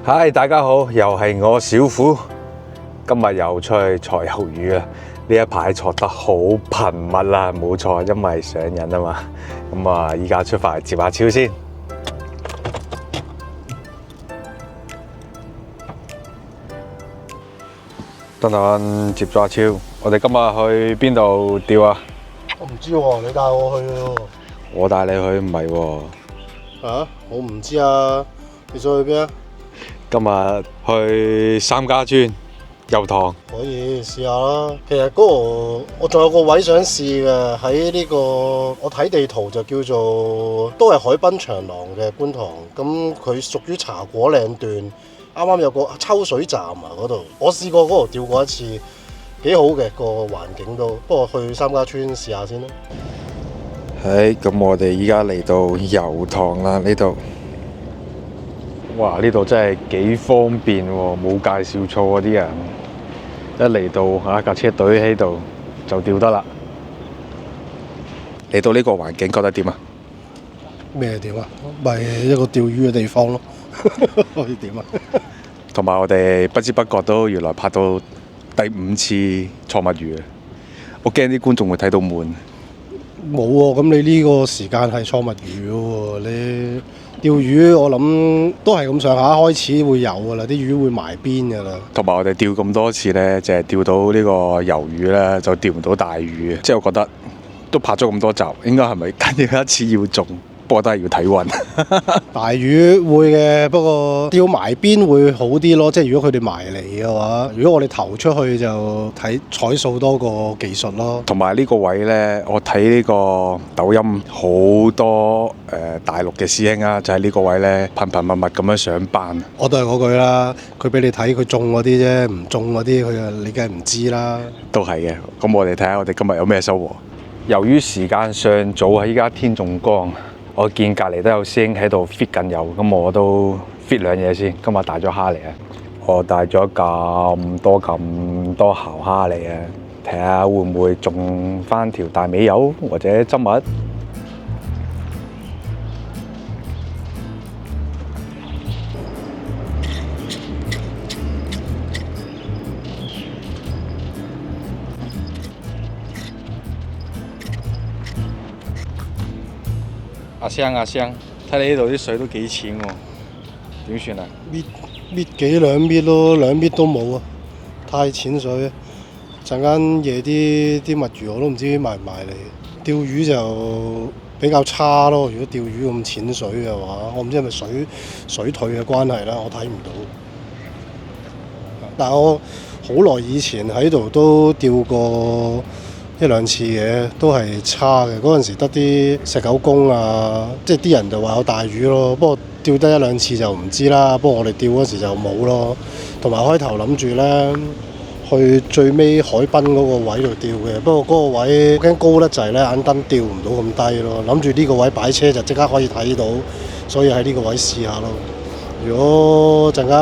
嗨，大家好，又係我小虎，今日又出去採魷魚啊！呢一排採得好頻密啦，冇錯，因為上癮啊嘛。咁啊，依家出發接下超先。等等，接咗阿超，我哋今日去邊度釣啊？我唔知喎，你帶我去喎。我帶你去唔係喎。啊？我唔知啊，你想去邊啊？今日去三家村油塘。可以試下啦。其實嗰度我仲有個位想試嘅，喺呢個我睇地圖就叫做都係海濱長廊嘅觀塘，咁佢屬於茶果嶺段，啱啱有個抽水站啊嗰度，我試過嗰度釣過一次，幾好嘅個環境都，不過去三家村試下先啦。咁我哋依家嚟到油塘啦，呢度。哇！呢度真係幾方便喎，冇介紹錯嗰啲人，一嚟到架車隊喺度就釣得啦。嚟到呢個環境覺得點啊？咩點啊？咪一個釣魚嘅地方咯，可以點啊？同埋我哋不知不覺都原來拍到第5次錯物魚，我驚啲觀眾會睇到悶。冇喎，咁你呢個時間係錯物魚喎，你釣魚我諗都係咁上下開始會有噶啦，啲魚會埋邊噶啦。同埋我哋釣咁多次呢，淨係釣到呢個魷魚呢，就釣唔到大魚。即係我覺得都拍咗咁多集，應該係咪跟住一次要中？不過都係要睇運。大魚會嘅，不過釣埋邊會好啲咯。即係如果佢哋埋嚟嘅話，如果我哋投出去就睇彩數多過技術咯。同埋呢個位呢，我睇呢個抖音好多大陸嘅師兄啊，就喺呢個位呢頻頻密密咁樣上班。我都係嗰句啦，佢俾你睇佢中嗰啲啫，唔中嗰啲佢你梗係唔知啦。都係嘅。咁我哋睇下我哋今日有咩收穫。由於時間尚早啊，依家天仲光。我見隔離都有師兄喺度 fit 緊油，咁我都 fit 兩嘢先。今日帶咗蝦嚟啊！我帶咗咁多姣蝦嚟啊！睇下會唔會中翻條大尾魷或者針物。阿聲，睇你呢度啲水都幾淺喎，點算啊？搣幾兩搣咯，兩搣都冇啊，太淺水。陣間夜啲墨魚我都唔知埋唔埋嚟。釣魚就比較差咯，如果釣魚咁淺水嘅話，我唔知係咪水退嘅關係啦，我睇唔到。但係我好耐以前喺度都釣過1、2次嘅，都係差嘅。嗰陣時得啲石狗公啊，即係啲人就話有大魚咯。不過釣得1、2次就唔知啦。不過我哋釣嗰時就冇咯。同埋開頭諗住咧去最尾海濱嗰個位度釣嘅，不過嗰個位驚高得滯咧，眼燈釣唔到咁低咯。諗住呢個位擺車就即刻可以睇到，所以喺呢個位試下咯。如果陣間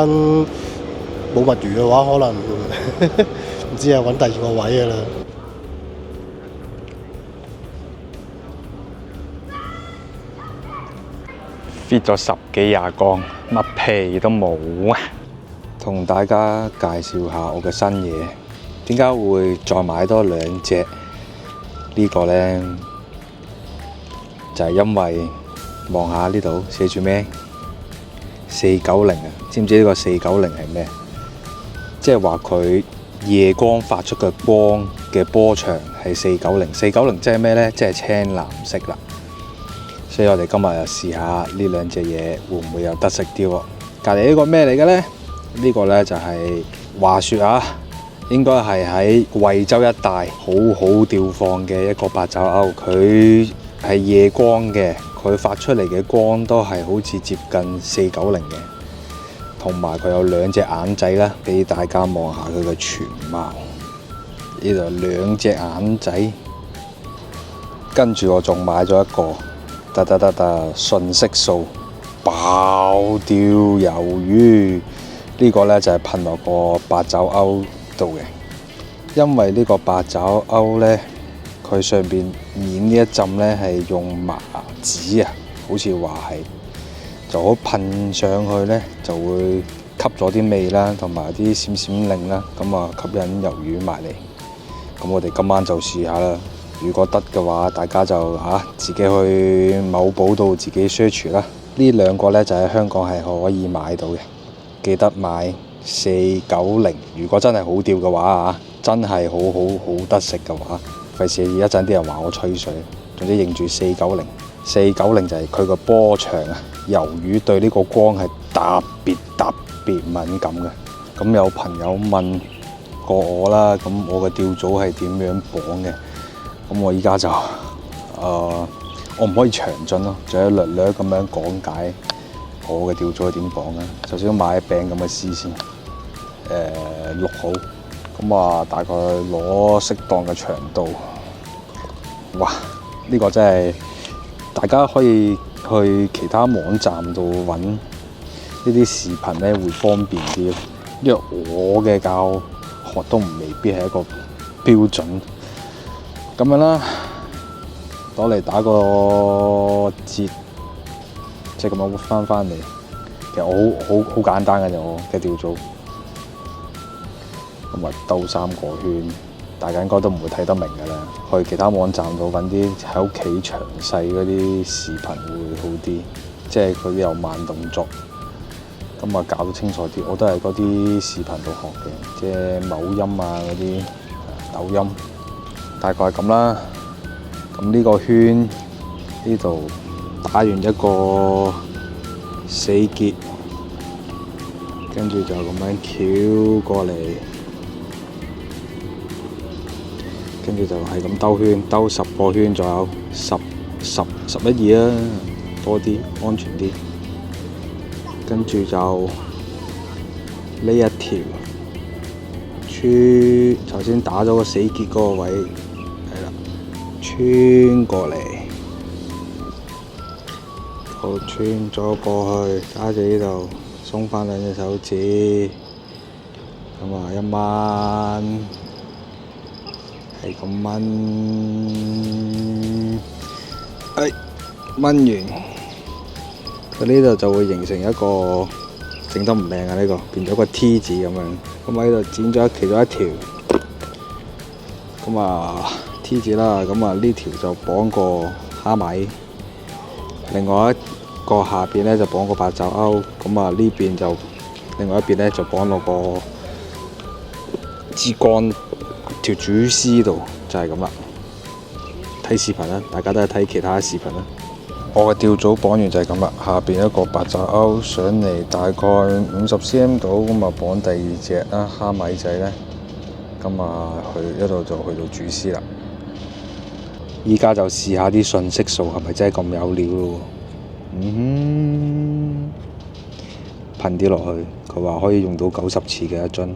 冇墨魚嘅話，可能唔知啊，揾第2個位嘅啦。fit 咗10幾20缸，乜屁都冇啊！同大家介紹下我嘅新嘢，點解會再買多2隻呢個呢？就係因為望下呢度寫住咩490啊！知唔知呢個490係咩？即係話佢夜光發出嘅光嘅波長係490，490即係咩呢？即係青藍色啦。所以我哋今日又試下呢2隻嘢會唔會有得食啲喎？隔離呢個咩嚟嘅呢？呢個呢就係話説啊，應該係喺惠州一帶好好釣放嘅一個八爪鷗，佢係夜光嘅，佢發出嚟嘅光都係好似接近490嘅，同埋佢有2隻眼仔啦，俾大家望下佢嘅全貌。呢度2隻眼仔，跟住我仲買咗一個。信息素爆釣魷魚，呢個呢就係噴落個八爪鷗度嘅，因為呢個八爪鷗呢，佢上邊面呢一浸呢係用麻紙啊，好似話係就好噴上去呢，就會吸咗啲味啦，同埋啲閃閃令啦，咁啊吸引魷魚埋嚟。咁我哋今晚就試下啦。如果得嘅話，大家就自己去某寶度自己 search 啦。呢兩個呢，就喺香港係可以買到嘅，記得買490。如果真係好釣嘅話真係好得食嘅話，費事一陣啲人話我吹水。總之認住490，490就係佢個波長啊。魷魚對呢個光係特別敏感嘅。咁有朋友問過我啦，咁我嘅釣組係點樣綁嘅？咁我依家就我唔可以詳盡咯，就係略咁樣講解我嘅釣組係點綁啦。首先買柄咁嘅絲先，6號，咁大概攞適當嘅長度。哇！呢個真係大家可以去其他網站度揾呢啲視頻咧，會方便啲。因為我嘅教學都未必係一個標準咁樣啦，攞嚟打個結，即係咁樣翻嚟。其實我好簡單嘅啫，我嘅釣組咁啊，兜3個圈，大家應該都唔會睇得明㗎啦。去其他網站度揾啲喺屋企詳細嗰啲視頻會好啲，即係佢有慢動作，咁啊搞得清楚啲。我都係嗰啲視頻度學嘅，即係某音嗰啲抖音，大概係咁啦。咁呢個圈呢度打完一個死結，跟住就咁樣翹過嚟。跟住就係咁兜圈，兜10個圈左右，11、12啦，多啲安全啲。跟住就呢一條穿，頭先打咗個死結嗰個位，係啦，穿過嚟，好穿咗過去，揸住呢度，鬆翻2隻手指，咁一掹。係咁掹，掹完，佢呢度就會形成一個整得唔靚啊！呢個變咗個 T 字咁樣，咁喺度剪咗其中一條，咁T 字啦，咁呢條就綁個蝦米，另外一個下邊咧就綁個八爪鈎，咁呢邊就另外一邊咧就綁落個支竿。條主絲度就係咁啦，睇視頻啦，大家都係睇其他視頻啦。我嘅釣組綁完就係咁啦，下邊一個八爪鈎上嚟大概50 cm 度，咁綁第2隻啦蝦米仔咧，咁去一路就去到主絲啦。依家就試下啲信息素係咪真係咁有料咯？噴啲落去，佢話可以用到90次嘅一樽。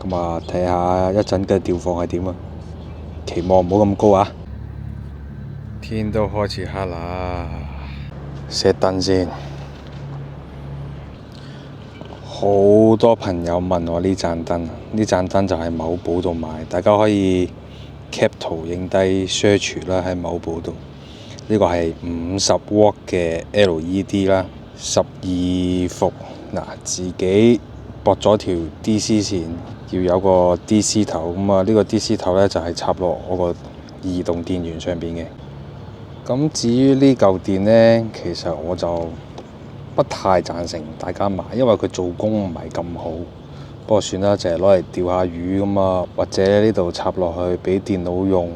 咁睇下一陣嘅釣況係點啊！期望唔好咁高啊！天都開始黑啦，熄燈先。好多朋友問我呢盞燈，呢盞燈就喺某寶度買，大家可以 cap 圖影低 search 啦，喺某寶度。呢個係50W嘅 LED 啦，12伏。自己駁咗條 DC 線。要有個 DC 頭，咁呢個 DC 頭咧就係插落我個移動電源上邊嘅。咁至於呢嚿電呢，其實我就不太贊成大家買，因為佢做工唔係咁好。不過算啦，就係攞嚟釣下魚咁或者呢度插落去俾電腦用。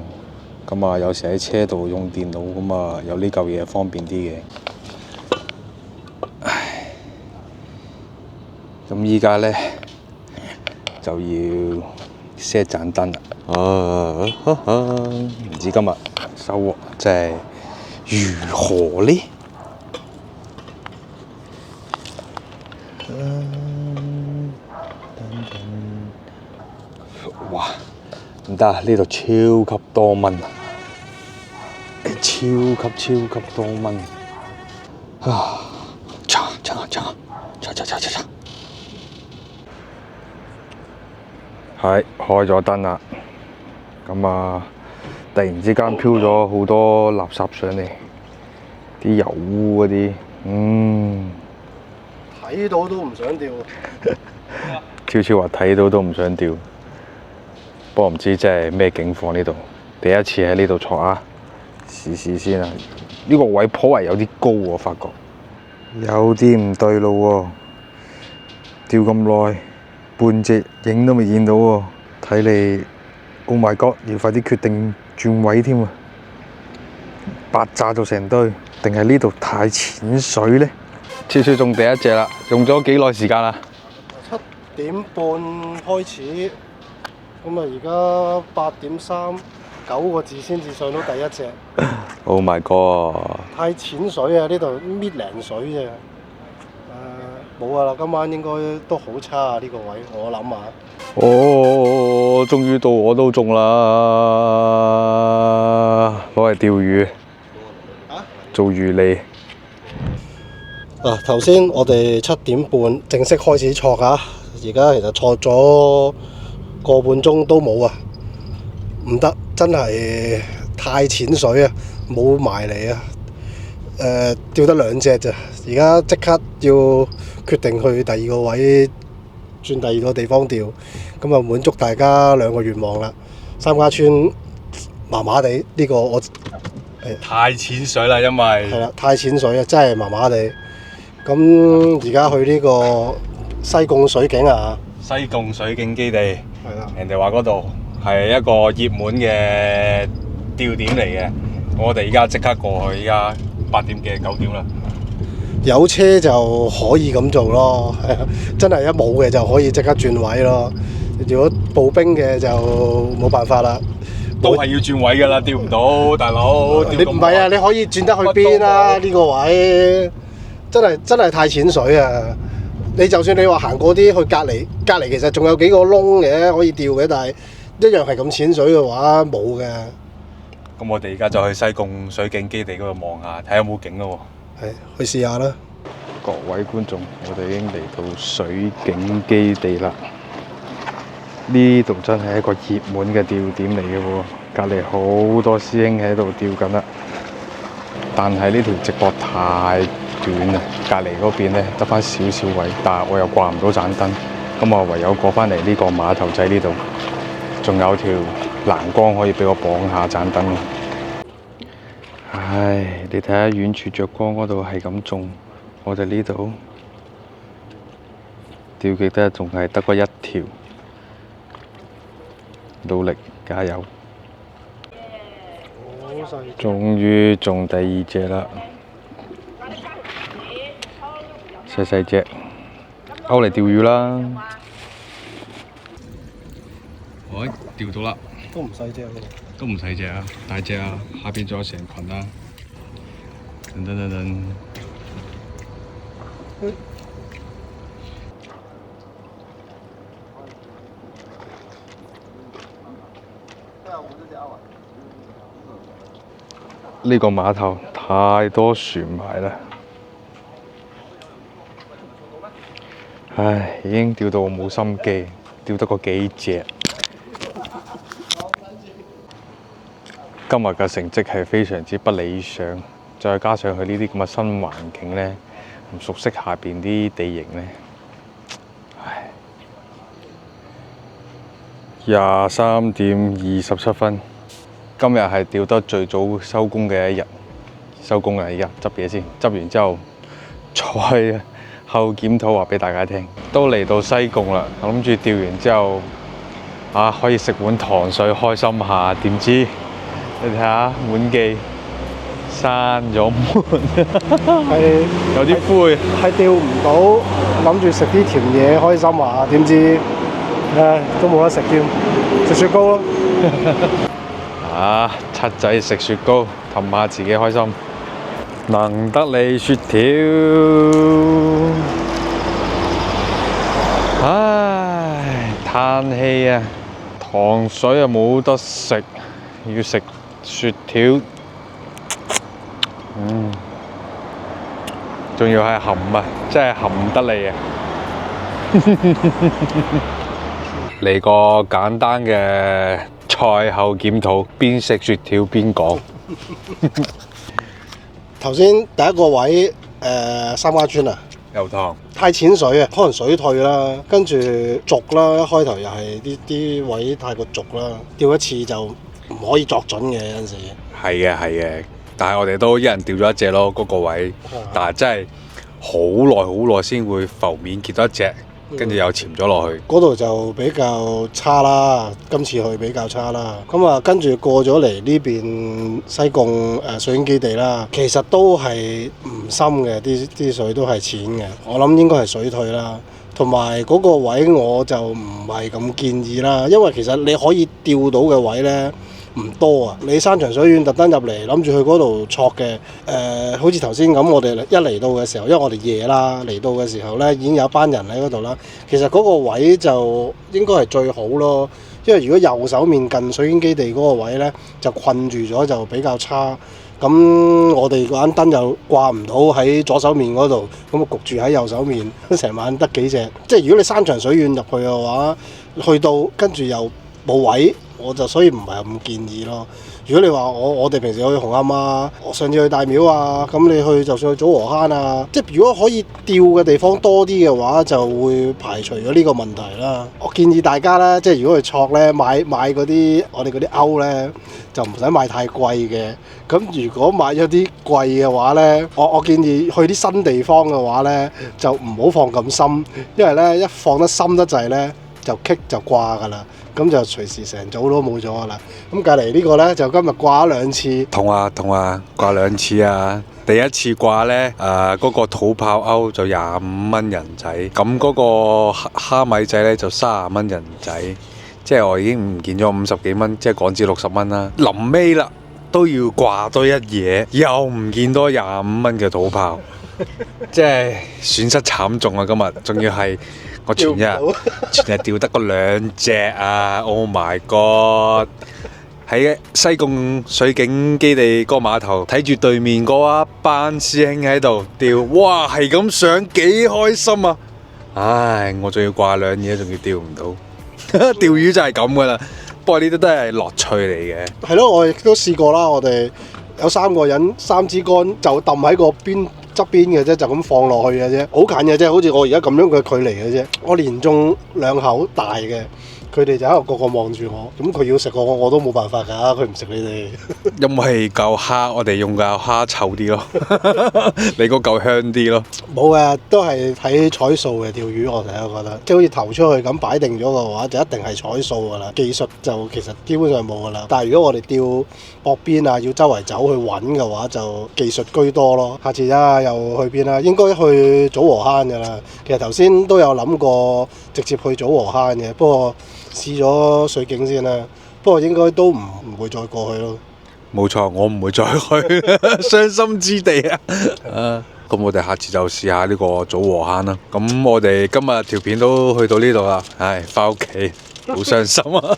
咁有時喺車度用電腦咁有呢嚿嘢方便啲嘅。唉，咁依家呢，就要熄盞燈啦！唔知今日收穫即係如何呢？哇！唔得啊！呢度超級多蚊啊！超級多蚊啊！查！係開咗燈啦，咁突然之間飄咗好多垃圾上嚟，啲油污嗰啲，睇到都唔想釣。超超話睇到都唔想釣，不過唔知即係咩境況呢度，第一次喺呢度坐啊，試試先啊！呢個位頗為有啲高喎，我發覺有啲唔對路喎，釣咁耐，半隻影都未見到喎，睇嚟 Oh my God， 要快啲決定轉位添啊！白炸到成堆，定係呢度太淺水呢？超超中第一隻啦，用咗幾耐時間啊7點半開始，咁啊而家8點3，9個字先至上到第一隻。！Oh my God！太淺水啊！呢度搣零水啫。冇噶啦，今晚應該都好差啊！呢個位我諗下。哦，終於到我都中啦！攞嚟釣魚，做魚餌。嗱，頭先我哋7點半正式開始錯啊，而家其實錯咗個半鐘都冇啊，唔得，真係太淺水啊，冇埋嚟啊！釣得2隻咋，而家即刻要決定去第二個位，轉第二個地方釣，咁啊滿足大家2個願望啦。三家村麻麻地，呢個我太淺水啦，因為係啦，太淺水啊，真係麻麻地。咁而家去呢個西貢水景啊，西貢水景基地，係啦，人哋話嗰度係一個熱門嘅釣點嚟嘅，我哋而家即刻過去，而家8點幾9點啦。有車就可以咁做咯，真係一冇嘅就可以即刻轉位咯。如果步兵嘅就冇辦法啦，都係要轉位㗎啦，釣唔到，大佬。你唔係啊？你可以轉得去邊啊？呢個位真係太淺水啊！你就算你話行過啲去隔離其實仲有幾個窿嘅可以釣嘅，但係一樣係咁淺水嘅話冇嘅。咁我哋而家就去西貢水景基地嗰度望下，睇下有冇景咯喎。係，去試下啦！各位觀眾，我哋已經嚟到水景基地啦。呢度真係一個熱門嘅釣點嚟嘅喎，隔離好多師兄喺度釣緊啦。但係呢條直播太短啦，隔離嗰邊呢得返少少位，但係我又掛唔到盞燈，咁我唯有過返嚟呢個碼頭仔呢度，仲有條欄杆可以俾我綁下盞燈。唉，你睇下遠處着光嗰度係咁中，我哋呢度釣極得仲係得嗰一條，努力加油！終於中第2隻啦，細細隻，勾嚟釣魚啦！喂，釣到啦！都唔細隻喎，都唔細隻啊，大隻啊，下邊仲有成群啊！等等等等，呢個碼頭太多船埋啦，唉，已經釣到我冇心機，釣得個幾隻。今日嘅成績係非常之不理想，再加上佢呢啲咁嘅新環境呢，唔熟悉下邊啲地形呢，唉，23點27分，今日係釣得最早收工嘅一日，收工啦！而家執嘢先，執完之後再後檢討話俾大家聽。都嚟到西貢啦，我諗住釣完之後可以食碗糖水開心下，點知？你睇下滿記閂咗門，有啲灰，係釣唔到，諗住食啲甜嘢開心下，點知都冇得食添，食雪糕咯。七仔食雪糕，氹下自己開心。能得你雪條，唉，嘆氣啊！糖水又冇得食，要食雪條，仲要係含啊，真係含得嚟啊！嚟個簡單嘅賽後檢討，邊食雪條邊講。頭先第一個位三家村啊，油塘太淺水啊，可能水退啦，跟住濁啦，一開頭又係啲位太過濁啦，釣一次就唔可以作準嘅有陣時。係嘅，但係我哋都一人釣咗一隻咯，嗰個位，但係真係好耐先會浮面見到一隻，跟住又潛咗落去。嗰度就比較差啦，今次去比較差啦。咁啊，跟住過咗嚟呢邊西貢水影基地啦，其實都係唔深嘅，啲水都係淺嘅。我諗應該係水退啦。同埋嗰個位我就唔係咁建議啦，因為其實你可以釣到嘅位呢唔多啊。你山長水遠特登入嚟，諗住去嗰度戳嘅，好似頭先咁，我哋一嚟到嘅時候，因為我哋夜啦，嚟到嘅時候呢已經有一班人喺嗰度啦。其實嗰個位就應該係最好咯，因為如果右手面近水影基地嗰個位呢，就困住咗就比較差。咁我哋嗰盞燈又掛唔到喺左手面嗰度，咁啊焗住喺右手面，成晚得幾隻。即係如果你山長水遠入去嘅話，去到跟住又冇位，我就所以唔係咁建議咯。如果你話我哋平時去紅磡啊，我上次去大廟啊，咁你去就算去祖和坑啊，即係如果可以釣嘅地方多啲嘅話，就會排除咗呢個問題啦。我建議大家咧，即係如果去戳咧，買嗰啲我哋嗰啲鈎咧，就唔使買太貴嘅。咁如果買咗啲貴嘅話咧，我建議去啲新地方嘅話咧，就唔好放咁深，因為咧一放得深得滯咧，就棘就掛㗎啦。咁就隨時成組都冇咗㗎啦。咁隔離呢個呢，就今日掛咗2次。同啊掛2次啊！第一次掛呢，嗰個土炮鈎就25蚊人仔，咁嗰個蝦米仔呢，就30蚊人仔，即係我已經唔見咗50幾蚊，即係港紙60蚊啦。臨尾啦都要掛多一嘢，又唔見多25蚊嘅土炮，即係損失慘重啊！今日仲要係。我全日釣得嗰2隻啊 ！Oh my god！喺西貢水警基地個碼頭睇住對面嗰一班師兄喺度釣，哇係咁上幾開心啊！唉，我仲要掛2嘢，仲要釣唔到。釣魚就係咁噶啦，不過呢啲都係樂趣嚟嘅。係咯，我亦都試過啦。我哋有3個人，3支竿就揼喺個邊。側邊嘅啫，就咁放落去嘅啫，好近嘅啫，好似我而家咁樣嘅距離嘅啫。我連中2口大嘅，佢哋就喺度個望住我。咁佢要食我都冇辦法㗎，佢唔食你哋。因為嚿蝦，我哋用嚿蝦臭啲咯，你嗰嚿香啲咯。冇嘅，都係睇彩數嘅釣魚，我成日覺得，即係好似投出去咁擺定咗嘅話，就一定係彩數㗎啦。技術就其實基本上冇㗎啦。但係如果我哋釣駁邊啊，要周圍走去揾嘅話，就技術居多咯。下次啊，又去邊啦？應該去祖和坑㗎啦。其實頭先都有諗過直接去祖和坑嘅，不過試咗水警先啦。不過應該都唔會再過去咯。冇錯，我唔會再去，傷心之地啊！咁我哋下次就試下呢個祖和坑啦。咁我哋今日條片都去到呢度啦，唉，翻屋企好傷心啊！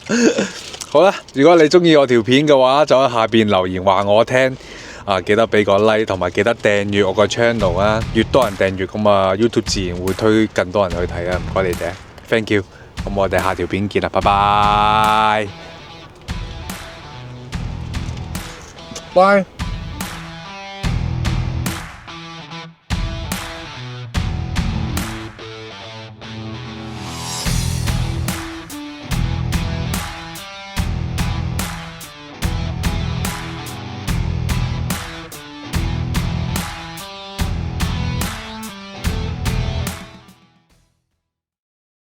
好啦，如果你中意我條片嘅話，就喺下邊留言話我聽。記得俾個 like 同埋記得訂閱我個 channel 啊！越多人訂閱咁啊 YouTube 自然會推更多人去睇啊！唔該你哋 ，thank you。咁我哋下條片見啦，拜拜。拜。